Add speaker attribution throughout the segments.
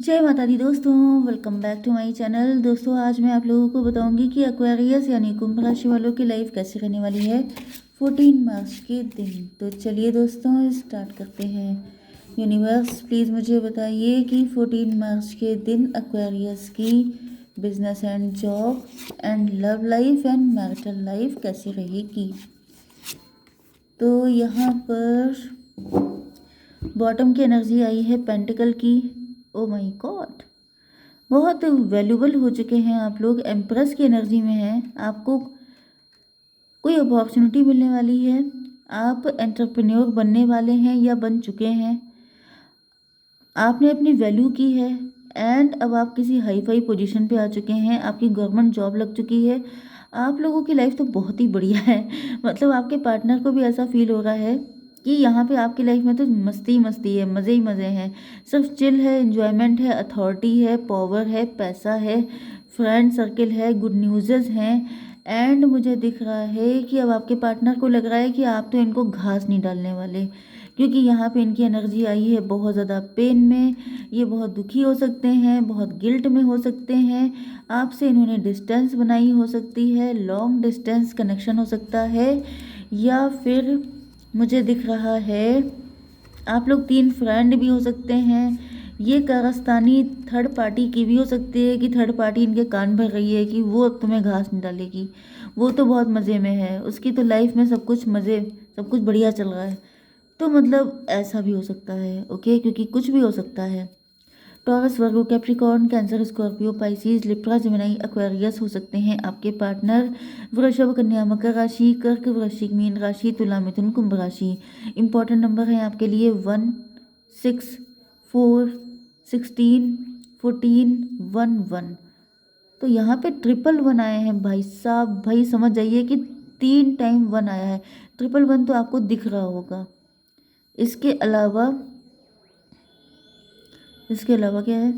Speaker 1: जय माता दी दोस्तों, welcome back to my channel. दोस्तों आज मैं आप लोगों को बताऊंगी कि एक्वेरियस यानी कुंभ राशि वालों की लाइफ कैसे रहने वाली है 14 मार्च के दिन। तो चलिए दोस्तों स्टार्ट करते हैं। यूनिवर्स प्लीज़ मुझे बताइए कि 14 मार्च के दिन एक्वेरियस की business and job and love life and marital life कैसी रहेगी। तो यहाँ पर बॉटम की एनर्जी आई है पेंटिकल की। ओ माय गॉड, बहुत वैल्यूबल हो चुके हैं आप लोग, एम्प्रेस की एनर्जी में हैं। आपको कोई अपॉर्चुनिटी मिलने वाली है, आप एंटरप्रेन्योर बनने वाले हैं या बन चुके हैं। आपने अपनी वैल्यू की है एंड अब आप किसी हाई फाई पोजीशन पे आ चुके हैं, आपकी गवर्नमेंट जॉब लग चुकी है। आप लोगों की लाइफ तो बहुत ही बढ़िया है। मतलब आपके पार्टनर को भी ऐसा फील हो रहा है कि यहाँ पे आपकी लाइफ में तो मस्ती मस्ती है, मज़े ही मज़े हैं। सिर्फ चिल है, एंजॉयमेंट है, अथॉरिटी है, पावर है, पैसा है, फ्रेंड सर्कल है, गुड न्यूज़ हैं। एंड मुझे दिख रहा है कि अब आपके पार्टनर को लग रहा है कि आप तो इनको घास नहीं डालने वाले, क्योंकि यहाँ पे इनकी एनर्जी आई है बहुत ज़्यादा पेन में। ये बहुत दुखी हो सकते हैं, बहुत गिल्ट में हो सकते हैं। आपसे इन्होंने डिस्टेंस बनाई हो सकती है, लॉन्ग डिस्टेंस कनेक्शन हो सकता है, या फिर मुझे दिख रहा है आप लोग 3 फ्रेंड भी हो सकते हैं। ये कारस्तानी थर्ड पार्टी की भी हो सकती है कि थर्ड पार्टी इनके कान भर रही है कि वो अब तुम्हें घास नहीं डालेगी, वो तो बहुत मज़े में है, उसकी तो लाइफ में सब कुछ मज़े, सब कुछ बढ़िया चल रहा है। तो मतलब ऐसा भी हो सकता है, ओके, क्योंकि कुछ भी हो सकता है। Taurus, Virgo, Capricorn, Cancer, Scorpio, Pisces, Libra, Gemini, Aquarius हो सकते हैं आपके पार्टनर। वृषभ, कन्या, मकर राशि, कर्क, वृश्चिक, मीन राशि, तुला, मिथुन, कुंभ राशि। इंपॉर्टेंट नंबर है आपके लिए 1, 6, 4, 16, 14, 1, 1। तो यहाँ पे 111 आए हैं भाई साहब। भाई समझ जाइए कि 3 टाइम 1 आया है। 111 तो आपको दिख रहा होगा। इसके अलावा क्या है,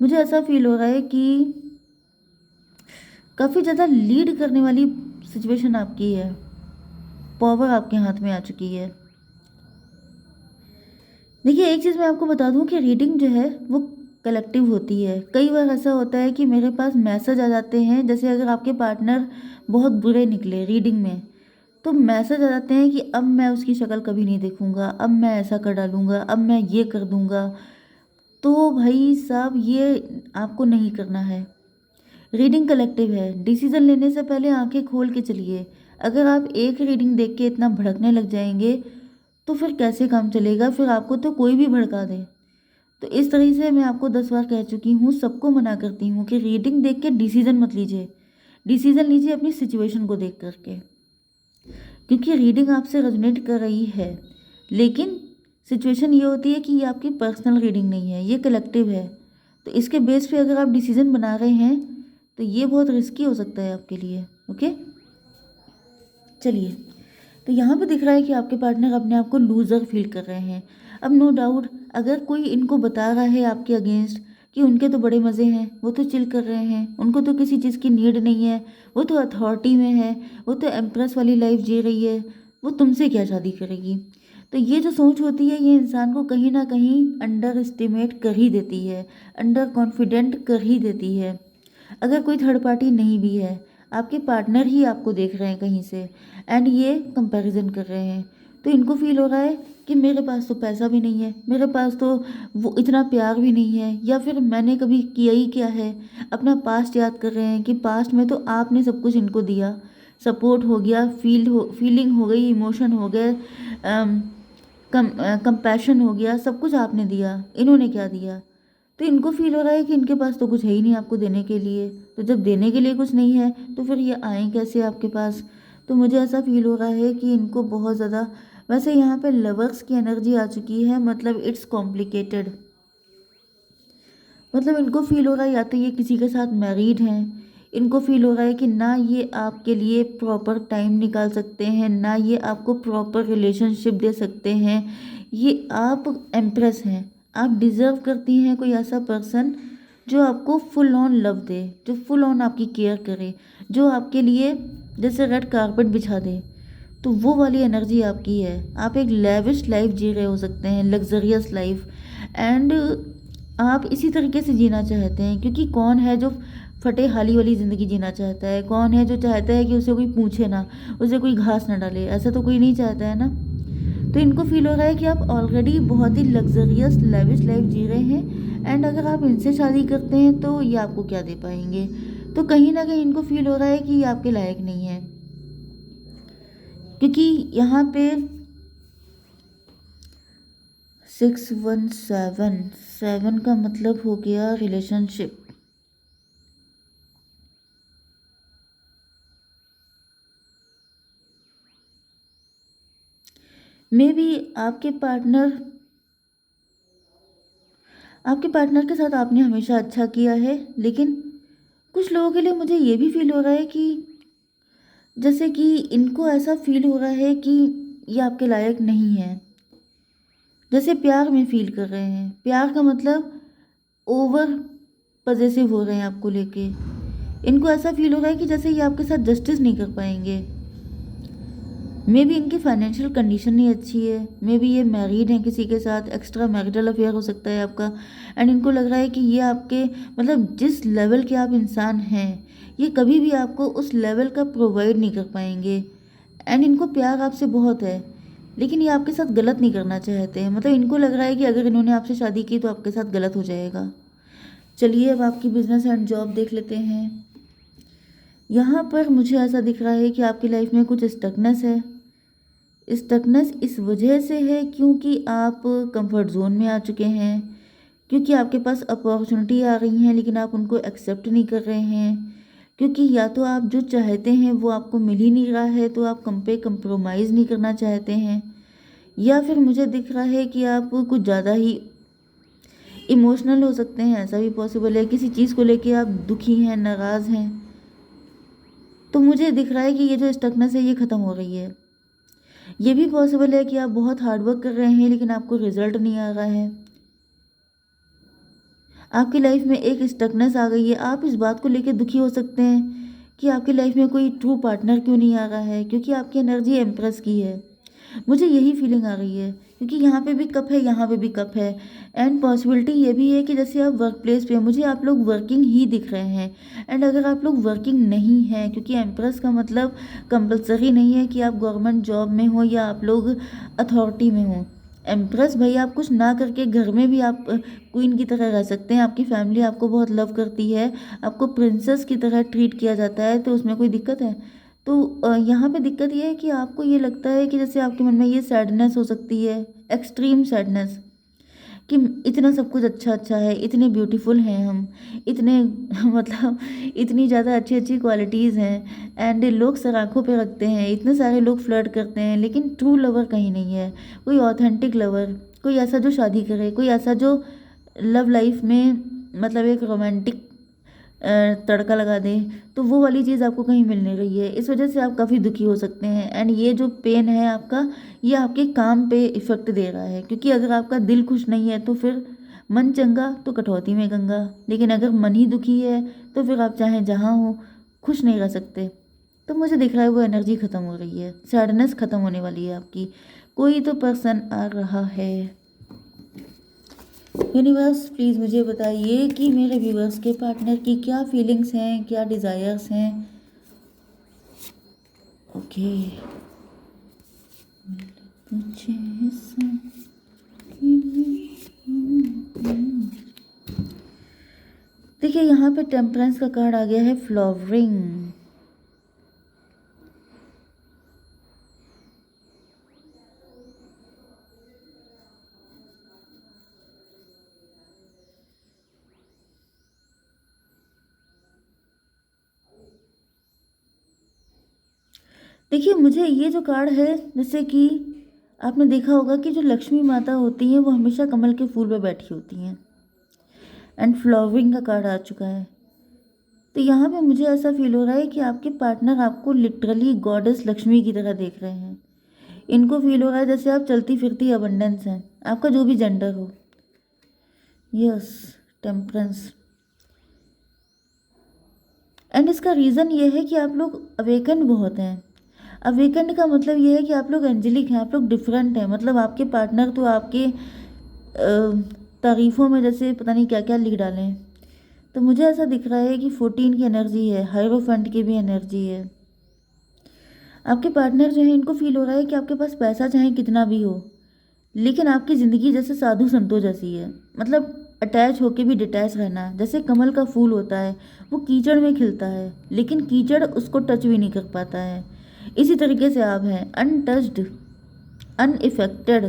Speaker 1: मुझे ऐसा फील हो रहा है कि काफ़ी ज़्यादा लीड करने वाली सिचुएशन आपकी है, पावर आपके हाथ में आ चुकी है। देखिए एक चीज़ मैं आपको बता दूं कि रीडिंग जो है वो कलेक्टिव होती है। कई बार ऐसा होता है कि मेरे पास मैसेज आ जाते हैं, जैसे अगर आपके पार्टनर बहुत बुरे निकले रीडिंग में, तो मैसेज आ जाते हैं कि अब मैं उसकी शक्ल कभी नहीं देखूंगा, अब मैं ऐसा कर डालूंगा, अब मैं ये कर दूंगा। तो भाई साहब ये आपको नहीं करना है। रीडिंग कलेक्टिव है, डिसीजन लेने से पहले आंखें खोल के चलिए। अगर आप एक रीडिंग देख के इतना भड़कने लग जाएंगे तो फिर कैसे काम चलेगा, फिर आपको तो कोई भी भड़का दे। तो इस तरीके से मैं आपको 10 बार कह चुकी हूँ, सबको मना करती हूँ कि रीडिंग देख के डिसीजन मत लीजिए। डिसीजन लीजिए अपनी सिचुएशन को देख करके, क्योंकि रीडिंग आपसे रेजोनेट कर रही है, लेकिन सिचुएशन ये होती है कि ये आपकी पर्सनल रीडिंग नहीं है, ये कलेक्टिव है। तो इसके बेस पे अगर आप डिसीजन बना रहे हैं तो ये बहुत रिस्की हो सकता है आपके लिए, ओके। चलिए, तो यहाँ पे दिख रहा है कि आपके पार्टनर अपने आप को लूज़र फील कर रहे हैं। अब नो डाउट अगर कोई इनको बता रहा है आपके अगेंस्ट कि उनके तो बड़े मज़े हैं, वो तो चिल कर रहे हैं, उनको तो किसी चीज़ की नीड नहीं है, वो तो अथॉरिटी में है, वो तो एम्प्रेस वाली लाइफ जी रही है, वो तुमसे क्या शादी करेगी। तो ये जो सोच होती है ये इंसान को कहीं ना कहीं अंडर एस्टिमेट कर ही देती है, अंडर कॉन्फिडेंट कर ही देती है। अगर कोई थर्ड पार्टी नहीं भी है, आपके पार्टनर ही आपको देख रहे हैं कहीं से एंड ये कंपैरिजन कर रहे हैं, तो इनको फील हो रहा है कि मेरे पास तो पैसा भी नहीं है, मेरे पास तो वो इतना प्यार भी नहीं है, या फिर मैंने कभी किया ही क्या है। अपना पास्ट याद कर रहे हैं कि पास्ट में तो आपने सब कुछ इनको दिया, सपोर्ट हो गया, फीलिंग हो गई, इमोशन हो गए, कंपैशन हो गया, सब कुछ आपने दिया, इन्होंने क्या दिया। तो इनको फील हो रहा है कि इनके पास तो कुछ है ही नहीं आपको देने के लिए। तो जब देने के लिए कुछ नहीं है तो फिर ये आए कैसे आपके पास। तो मुझे ऐसा फील हो रहा है कि इनको बहुत ज़्यादा, वैसे यहाँ पे लवर्स की एनर्जी आ चुकी है, मतलब इट्स कॉम्प्लिकेटेड। मतलब इनको फील हो रहा है या तो ये किसी के साथ मैरिड हैं, इनको फील हो रहा है कि ना ये आपके लिए प्रॉपर टाइम निकाल सकते हैं, ना ये आपको प्रॉपर रिलेशनशिप दे सकते हैं। ये आप एम्प्रेस हैं, आप डिज़र्व करती हैं कोई ऐसा पर्सन जो आपको फुल ऑन लव दे, जो फुल ऑन आपकी केयर करे, जो आपके लिए जैसे रेड कारपेट बिछा दे। तो वो वाली एनर्जी आपकी है। आप एक लेविश लाइफ जी रहे हो सकते हैं, लग्जरियस लाइफ, एंड आप इसी तरीके से जीना चाहते हैं, क्योंकि कौन है जो फटे हाली वाली ज़िंदगी जीना चाहता है? कौन है जो चाहता है कि उसे कोई पूछे ना, उसे कोई घास ना डाले? ऐसा तो कोई नहीं चाहता है ना। तो इनको फील हो रहा है कि आप ऑलरेडी बहुत ही लग्जरियस लेविश लाइफ जी रहे हैं, एंड अगर आप इनसे शादी करते हैं तो ये आपको क्या दे पाएंगे। तो कहीं ना कहीं इनको फील हो रहा है कि ये आपके लायक नहीं है, क्योंकि यहाँ पे 617 का मतलब हो गया रिलेशनशिप। मे बी आपके पार्टनर के साथ आपने हमेशा अच्छा किया है, लेकिन कुछ लोगों के लिए मुझे ये भी फील हो रहा है कि जैसे कि इनको ऐसा फील हो रहा है कि ये आपके लायक नहीं है। जैसे प्यार में फील कर रहे हैं। प्यार का मतलब ओवर पजेसिव हो रहे हैं आपको लेके। इनको ऐसा फील हो रहा है कि जैसे ये आपके साथ जस्टिस नहीं कर पाएंगे। मे बी इनकी फाइनेंशियल कंडीशन नहीं अच्छी है, मे बी ये मैरिड हैं किसी के साथ, एक्स्ट्रा मैरिटल अफेयर हो सकता है आपका, एंड इनको लग रहा है कि ये आपके मतलब जिस लेवल के आप इंसान हैं ये कभी भी आपको उस लेवल का प्रोवाइड नहीं कर पाएंगे। एंड इनको प्यार आपसे बहुत है, लेकिन ये आपके साथ गलत नहीं करना चाहते हैं। मतलब इनको लग रहा है कि अगर इन्होंने आपसे शादी की तो आपके साथ गलत हो जाएगा। चलिए अब आपकी बिजनेस एंड जॉब देख लेते हैं। यहाँ पर मुझे ऐसा दिख रहा है कि आपकी लाइफ में कुछ स्टकनेस है। स्टकनेस इस वजह से है क्योंकि आप कंफर्ट जोन में आ चुके हैं, क्योंकि आपके पास अपॉर्चुनिटी आ रही हैं लेकिन आप उनको एक्सेप्ट नहीं कर रहे हैं, क्योंकि या तो आप जो चाहते हैं वो आपको मिल ही नहीं रहा है तो आप कंप्रोमाइज़ नहीं करना चाहते हैं, या फिर मुझे दिख रहा है कि आप कुछ ज़्यादा ही इमोशनल हो सकते हैं। ऐसा भी पॉसिबल है, किसी चीज़ को लेके आप दुखी हैं, नाराज़ हैं। तो मुझे दिख रहा है कि ये जो स्टकनेस है ये ख़त्म हो रही है। ये भी पॉसिबल है कि आप बहुत हार्ड वर्क कर रहे हैं लेकिन आपको रिजल्ट नहीं आ रहा है। आपकी लाइफ में एक स्टकनेस आ गई है। आप इस बात को लेकर दुखी हो सकते हैं कि आपकी लाइफ में कोई ट्रू पार्टनर क्यों नहीं आ रहा है, क्योंकि आपकी एनर्जी एम्प्रेस की है। मुझे यही फीलिंग आ रही है, क्योंकि यहाँ पे भी कप है, यहाँ पे भी कप है। एंड पॉसिबिलिटी ये भी है कि जैसे आप वर्क प्लेस पे मुझे आप लोग वर्किंग ही दिख रहे हैं। एंड अगर आप लोग वर्किंग नहीं हैं, क्योंकि एम्प्रेस का मतलब कंपलसरी नहीं है कि आप गवर्नमेंट जॉब में हो या आप लोग अथॉरिटी में हो। एम्प्रेस भाई आप कुछ ना करके घर में भी आप क्वीन की तरह रह सकते हैं। आपकी फैमिली आपको बहुत लव करती है, आपको प्रिंसेस की तरह ट्रीट किया जाता है, तो उसमें कोई दिक्कत है? तो यहाँ पे दिक्कत ये है कि आपको ये लगता है कि जैसे आपके मन में ये सैडनेस हो सकती है, एक्सट्रीम सैडनेस, कि इतना सब कुछ अच्छा अच्छा है, इतने ब्यूटीफुल हैं हम, इतने मतलब इतनी ज़्यादा अच्छी अच्छी क्वालिटीज़ हैं, एंड लोग सर आँखों पे रखते हैं, इतने सारे लोग फ्लर्ट करते हैं, लेकिन ट्रू लवर कहीं नहीं है। कोई ऑथेंटिक लवर, कोई ऐसा जो शादी करे, कोई ऐसा जो लव लाइफ में मतलब एक रोमांटिक तड़का लगा दें, तो वो वाली चीज़ आपको कहीं मिल नहीं रही है। इस वजह से आप काफ़ी दुखी हो सकते हैं। एंड ये जो पेन है आपका, ये आपके काम पे इफ़ेक्ट दे रहा है, क्योंकि अगर आपका दिल खुश नहीं है तो फिर मन चंगा तो कटौती में गंगा, लेकिन अगर मन ही दुखी है तो फिर आप चाहे जहाँ हो खुश नहीं रह सकते। तो मुझे दिख रहा है वो एनर्जी ख़त्म हो रही है, सैडनेस ख़त्म होने वाली है आपकी। कोई तो पर्सन आ रहा है। यूनिवर्स प्लीज़ मुझे बताइए कि मेरे व्यूवर्स के पार्टनर की क्या फीलिंग्स हैं, क्या डिज़ायर्स हैं। ओके, देखिए यहाँ पे टेम्परेंस का कार्ड आ गया है, फ्लावरिंग। देखिए मुझे ये जो कार्ड है, जैसे कि आपने देखा होगा कि जो लक्ष्मी माता होती हैं वो हमेशा कमल के फूल पर बैठी होती हैं, एंड फ्लावरिंग का कार्ड आ चुका है। तो यहाँ पे मुझे ऐसा फील हो रहा है कि आपके पार्टनर आपको लिटरली गॉडेस लक्ष्मी की तरह देख रहे हैं। इनको फील हो रहा है जैसे आप चलती फिरती अबंडेंस हैं, आपका जो भी जेंडर हो। Yes, temperance. एंड इसका रीज़न ये है कि आप लोग अवेकन बहुत हैं। अवेकन का मतलब ये है कि आप लोग एंजेलिक हैं, आप लोग डिफरेंट हैं। मतलब आपके पार्टनर तो आपके तारीफ़ों में जैसे पता नहीं क्या क्या लिख डालें। तो मुझे ऐसा दिख रहा है कि 14 की एनर्जी है, हायरोफेंट की भी एनर्जी है। आपके पार्टनर जो है, इनको फील हो रहा है कि आपके पास पैसा चाहे कितना भी हो, लेकिन आपकी ज़िंदगी जैसे साधु संतों जैसी है। मतलब अटैच होके भी डिटैच रहना। जैसे कमल का फूल होता है, वो कीचड़ में खिलता है लेकिन कीचड़ उसको टच भी नहीं कर पाता है। इसी तरीके से आप हैं, अनटच्ड, अनइफेक्टेड।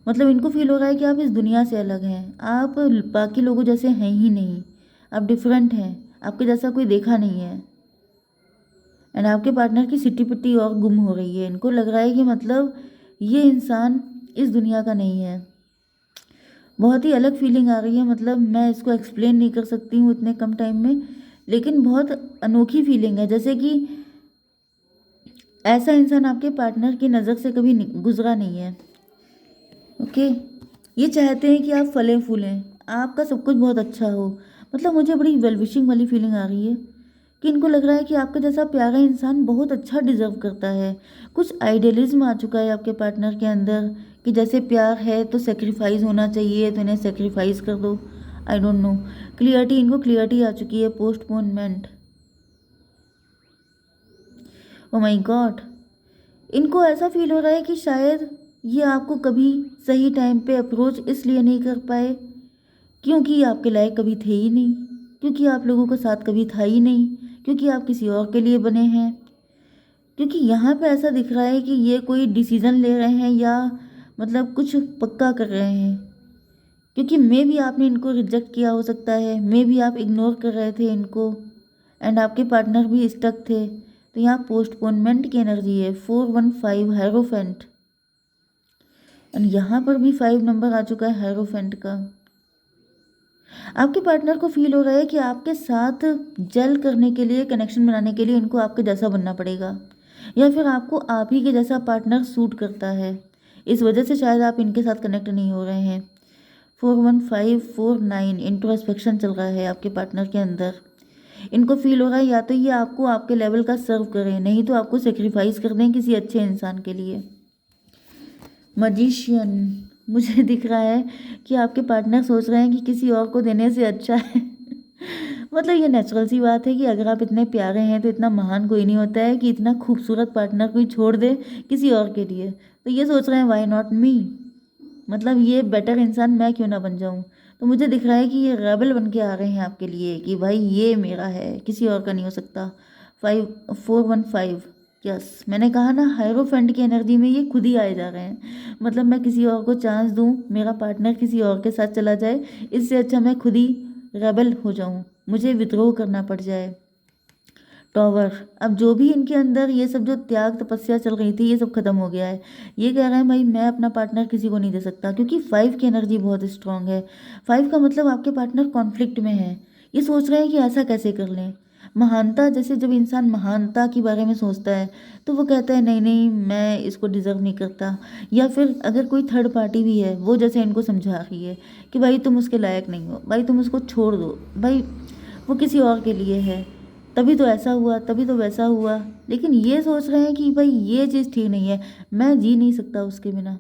Speaker 1: मतलब इनको फील हो रहा है कि आप इस दुनिया से अलग हैं, आप बाकी लोगों जैसे हैं ही नहीं, आप डिफरेंट हैं, आपके जैसा कोई देखा नहीं है। एंड आपके पार्टनर की सिट्टी पिट्टी और गुम हो रही है। इनको लग रहा है कि मतलब ये इंसान इस दुनिया का नहीं है। बहुत ही अलग फीलिंग आ रही है। मतलब मैं इसको एक्सप्लेन नहीं कर सकती हूँ इतने कम टाइम में, लेकिन बहुत अनोखी फीलिंग है। जैसे कि ऐसा इंसान आपके पार्टनर की नज़र से कभी गुजरा नहीं है। ओके, ये चाहते हैं कि आप फलें फूलें, आपका सब कुछ बहुत अच्छा हो। मतलब मुझे बड़ी वेल विशिंग वाली फीलिंग आ रही है कि इनको लग रहा है कि आपके जैसा प्यारा इंसान बहुत अच्छा डिजर्व करता है। कुछ आइडियलिज्म आ चुका है आपके पार्टनर के अंदर कि जैसे प्यार है तो सेक्रीफाइस होना चाहिए, तो इन्हें सेक्रीफाइस कर दो। आई डोंट नो, क्लियरिटी, इनको क्लियरिटी आ चुकी है। पोस्टपोनमेंट, ओ माय गॉड, इनको ऐसा फील हो रहा है कि शायद ये आपको कभी सही टाइम पे अप्रोच इसलिए नहीं कर पाए क्योंकि ये आपके लायक कभी थे ही नहीं, क्योंकि आप लोगों का साथ कभी था ही नहीं, क्योंकि आप किसी और के लिए बने हैं। क्योंकि यहाँ पे ऐसा दिख रहा है कि ये कोई डिसीज़न ले रहे हैं या मतलब कुछ पक्का कर रहे हैं। क्योंकि मे भी आपने इनको रिजेक्ट किया हो सकता है, मे भी आप इग्नोर कर रहे थे इनको, एंड आपके पार्टनर भी स्टक थे। तो यहाँ पोस्टपोनमेंट की एनर्जी है, 415 हायरोफेंट। एंड यहाँ पर भी 5 नंबर आ चुका है हायरोफेंट का। आपके पार्टनर को फील हो रहा है कि आपके साथ जेल करने के लिए, कनेक्शन बनाने के लिए इनको आपके जैसा बनना पड़ेगा, या फिर आपको आप ही के जैसा पार्टनर सूट करता है। इस वजह से शायद आप इनके साथ कनेक्ट नहीं हो रहे हैं। 41549 इंट्रोस्पेक्शन चल रहा है आपके पार्टनर के अंदर। इनको फील हो रहा है या तो ये आपको आपके लेवल का सर्व करें, नहीं तो आपको सेक्रीफाइस कर दें किसी अच्छे इंसान के लिए। मजिशियन, मुझे दिख रहा है कि आपके पार्टनर सोच रहे हैं कि किसी और को देने से अच्छा है मतलब ये नेचुरल सी बात है कि अगर आप इतने प्यारे हैं तो इतना महान कोई नहीं होता है कि इतना खूबसूरत पार्टनर कोई छोड़ दे किसी और के लिए। तो ये सोच रहे हैं व्हाई नॉट मी, मतलब ये बेटर इंसान मैं क्यों ना बन जाऊं। तो मुझे दिख रहा है कि ये रेबल बन के आ रहे हैं आपके लिए कि भाई ये मेरा है, किसी और का नहीं हो सकता। 5415, यस, मैंने कहा ना, हायरोफेंट की एनर्जी में ये खुद ही आए जा रहे हैं। मतलब मैं किसी और को चांस दूं, मेरा पार्टनर किसी और के साथ चला जाए, इससे अच्छा मैं खुद ही रेबल हो जाऊं, मुझे विद्रोह करना पड़ जाए। टॉवर, अब जो भी इनके अंदर ये सब जो त्याग तपस्या चल रही थी, ये सब खत्म हो गया है। ये कह रहे हैं भाई मैं अपना पार्टनर किसी को नहीं दे सकता, क्योंकि 5 की एनर्जी बहुत स्ट्रांग है। 5 का मतलब आपके पार्टनर कॉन्फ्लिक्ट में है। ये सोच रहे हैं कि ऐसा कैसे कर लें। महानता, जैसे जब इंसान महानता के बारे में सोचता है तो वो कहता है नहीं नहीं मैं इसको डिज़र्व नहीं करता। या फिर अगर कोई थर्ड पार्टी भी है, वो जैसे इनको समझा रही है कि भाई तुम उसके लायक नहीं हो, भाई तुम उसको छोड़ दो, भाई वो किसी और के लिए है, तभी तो ऐसा हुआ, तभी तो वैसा हुआ। लेकिन ये सोच रहे हैं कि भाई ये चीज़ ठीक नहीं है, मैं जी नहीं सकता उसके बिना।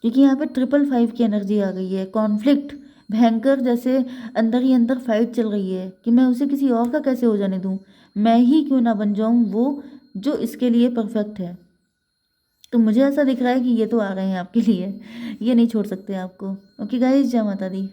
Speaker 1: क्योंकि यहाँ पे 555 की एनर्जी आ गई है। कॉन्फ्लिक्ट, भयंकर, जैसे अंदर ही अंदर फाइट चल रही है कि मैं उसे किसी और का कैसे हो जाने दूँ, मैं ही क्यों ना बन जाऊँ वो जो इसके लिए परफेक्ट है। तो मुझे ऐसा दिख रहा है कि ये तो आ गए हैं आपके लिए, ये नहीं छोड़ सकते आपको। ओके गाइस, जय माता दी।